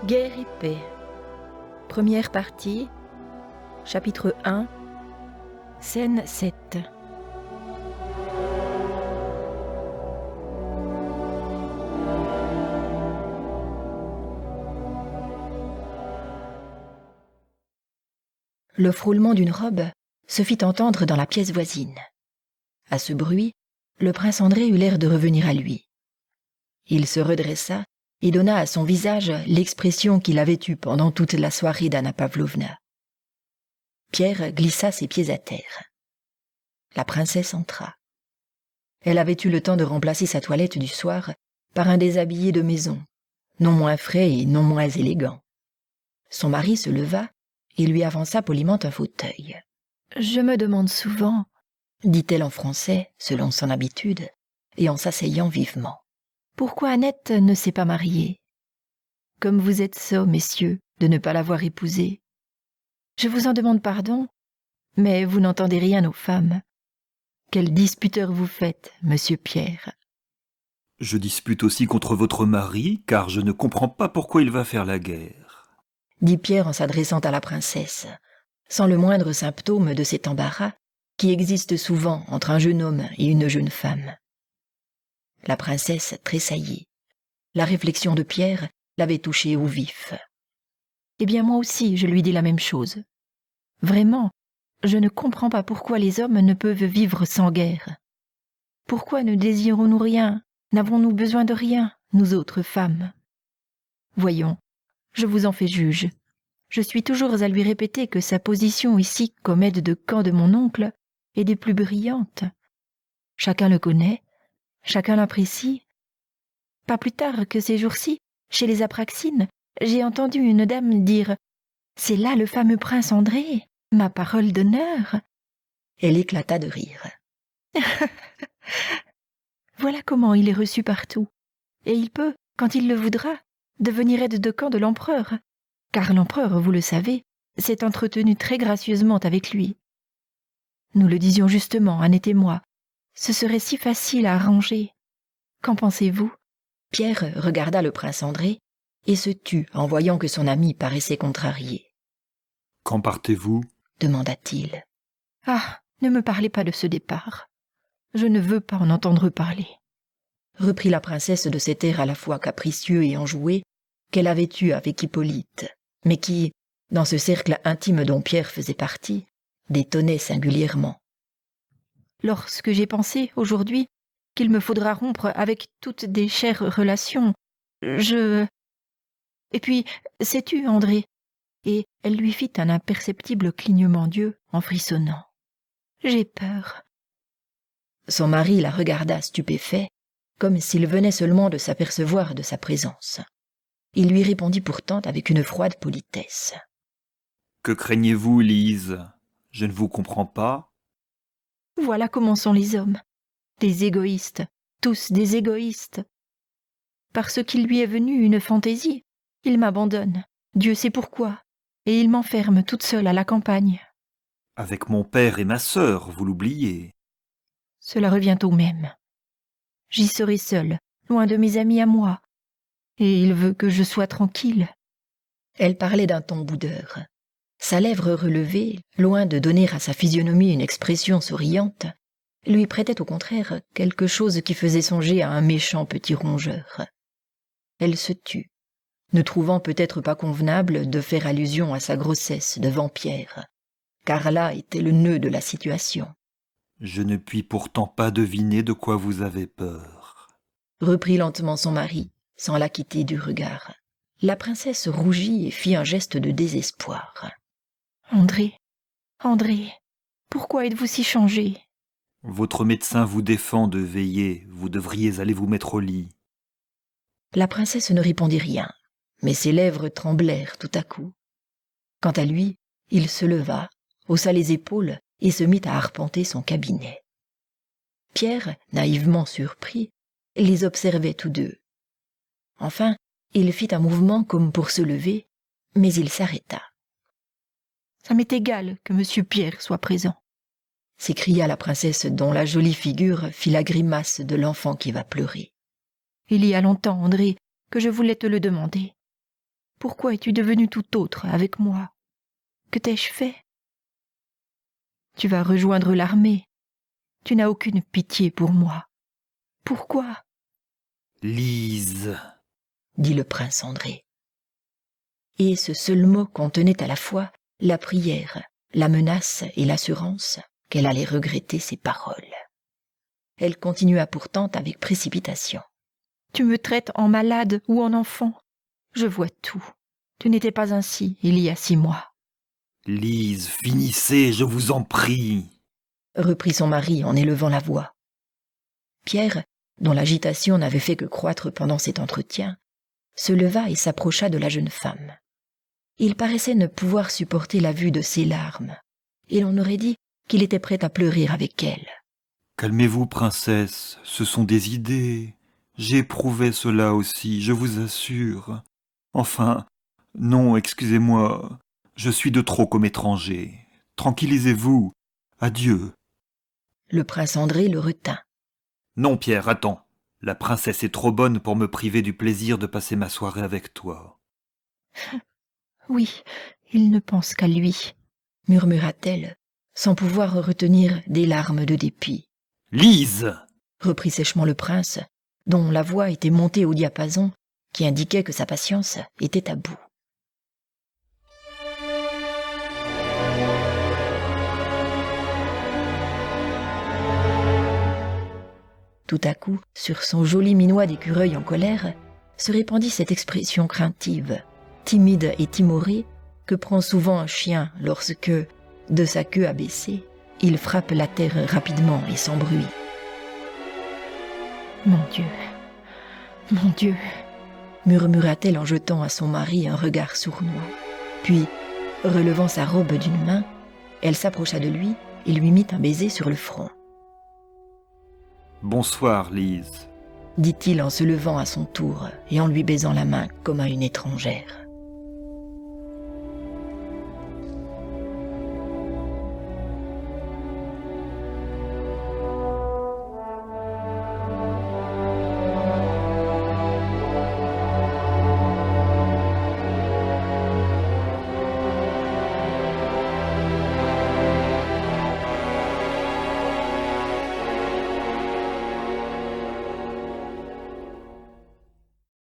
Guerre et paix. Première partie, chapitre 1, scène 7. Le frôlement d'une robe se fit entendre dans la pièce voisine. À ce bruit, le prince André eut l'air de revenir à lui. Il se redressa et donna à son visage l'expression qu'il avait eue pendant toute la soirée d'Anna Pavlovna. Pierre glissa ses pieds à terre. La princesse entra. Elle avait eu le temps de remplacer sa toilette du soir par un déshabillé de maison, non moins frais et non moins élégant. Son mari se leva et lui avança poliment un fauteuil. « Je me demande souvent, » dit-elle en français, selon son habitude, et en s'asseyant vivement. Pourquoi Annette ne s'est pas mariée? Comme vous êtes sots, messieurs, de ne pas l'avoir épousée. Je vous en demande pardon, mais vous n'entendez rien aux femmes. Quel disputeur vous faites, monsieur Pierre? Je dispute aussi contre votre mari, car je ne comprends pas pourquoi il va faire la guerre, dit Pierre en s'adressant à la princesse, sans le moindre symptôme de cet embarras qui existe souvent entre un jeune homme et une jeune femme. La princesse tressaillit. La réflexion de Pierre l'avait touchée au vif. Eh bien, moi aussi, je lui dis la même chose. Vraiment, je ne comprends pas pourquoi les hommes ne peuvent vivre sans guerre. Pourquoi ne désirons-nous rien, n'avons-nous besoin de rien, nous autres femmes? Voyons, je vous en fais juge. Je suis toujours à lui répéter que sa position ici comme aide de camp de mon oncle est des plus brillantes. Chacun le connaît, chacun l'apprécie. Pas plus tard que ces jours-ci, chez les Apraxines, j'ai entendu une dame dire « C'est là le fameux prince André, ma parole d'honneur !» Elle éclata de rire. Voilà comment il est reçu partout, et il peut, quand il le voudra, devenir aide de camp de l'empereur, car l'empereur, vous le savez, s'est entretenu très gracieusement avec lui. Nous le disions justement, Annette et moi, ce serait si facile à arranger. Qu'en pensez-vous? Pierre regarda le prince André et se tut en voyant que son ami paraissait contrarié. « Quand partez-vous » demanda-t-il. « Ah, ne me parlez pas de ce départ. Je ne veux pas en entendre parler. » reprit la princesse de cet air à la fois capricieux et enjoué qu'elle avait eu avec Hippolyte, mais qui, dans ce cercle intime dont Pierre faisait partie, détonnait singulièrement. Lorsque j'ai pensé, aujourd'hui, qu'il me faudra rompre avec toutes des chères relations, Et puis, sais-tu, André? Et elle lui fit un imperceptible clignement d'yeux en frissonnant. J'ai peur. Son mari la regarda stupéfait, comme s'il venait seulement de s'apercevoir de sa présence. Il lui répondit pourtant avec une froide politesse. « Que craignez-vous, Lise? Je ne vous comprends pas. » Voilà comment sont les hommes. Des égoïstes, tous des égoïstes. Parce qu'il lui est venu une fantaisie, il m'abandonne, Dieu sait pourquoi, et il m'enferme toute seule à la campagne. Avec mon père et ma sœur, vous l'oubliez. Cela revient au même. J'y serai seule, loin de mes amis à moi, et il veut que je sois tranquille. Elle parlait d'un ton boudeur. Sa lèvre relevée, loin de donner à sa physionomie une expression souriante, lui prêtait au contraire quelque chose qui faisait songer à un méchant petit rongeur. Elle se tut, ne trouvant peut-être pas convenable de faire allusion à sa grossesse devant Pierre, car là était le nœud de la situation. « Je ne puis pourtant pas deviner de quoi vous avez peur, » reprit lentement son mari, sans la quitter du regard. La princesse rougit et fit un geste de désespoir. « André, pourquoi êtes-vous si changé ?» Votre médecin vous défend de veiller, vous devriez aller vous mettre au lit. La princesse ne répondit rien, mais ses lèvres tremblèrent tout à coup. Quant à lui, il se leva, haussa les épaules et se mit à arpenter son cabinet. Pierre, naïvement surpris, les observait tous deux. Enfin, il fit un mouvement comme pour se lever, mais il s'arrêta. « Ça m'est égal que monsieur Pierre soit présent », s'écria la princesse dont la jolie figure fit la grimace de l'enfant qui va pleurer. « Il y a longtemps, André, que je voulais te le demander. Pourquoi es-tu devenu tout autre avec moi? Que t'ai-je fait? Tu vas rejoindre l'armée. Tu n'as aucune pitié pour moi. Pourquoi? Lise, dit le prince André. Et ce seul mot contenait à la fois la prière, la menace et l'assurance qu'elle allait regretter ses paroles. Elle continua pourtant avec précipitation. Tu me traites en malade ou en enfant. Je vois tout. Tu n'étais pas ainsi il y a 6 mois. Lise, finissez, je vous en prie, reprit son mari en élevant la voix. Pierre, dont l'agitation n'avait fait que croître pendant cet entretien, se leva et s'approcha de la jeune femme. Il paraissait ne pouvoir supporter la vue de ses larmes, et l'on aurait dit qu'il était prêt à pleurer avec elle. Calmez-vous, princesse, ce sont des idées. J'éprouvais cela aussi, je vous assure. Enfin, non, excusez-moi, je suis de trop comme étranger. Tranquillisez-vous. Adieu. Le prince André le retint. Non, Pierre, attends. La princesse est trop bonne pour me priver du plaisir de passer ma soirée avec toi. Oui, il ne pense qu'à lui, murmura-t-elle, sans pouvoir retenir des larmes de dépit. Lise! Reprit sèchement le prince, dont la voix était montée au diapason qui indiquait que sa patience était à bout. Tout à coup, sur son joli minois d'écureuil en colère, se répandit cette expression craintive, timide et timorée, que prend souvent un chien lorsque, de sa queue abaissée, il frappe la terre rapidement et sans bruit. « Mon Dieu !» murmura-t-elle en jetant à son mari un regard sournois. Puis, relevant sa robe d'une main, elle s'approcha de lui et lui mit un baiser sur le front. « Bonsoir, Lise, » dit-il en se levant à son tour et en lui baisant la main comme à une étrangère.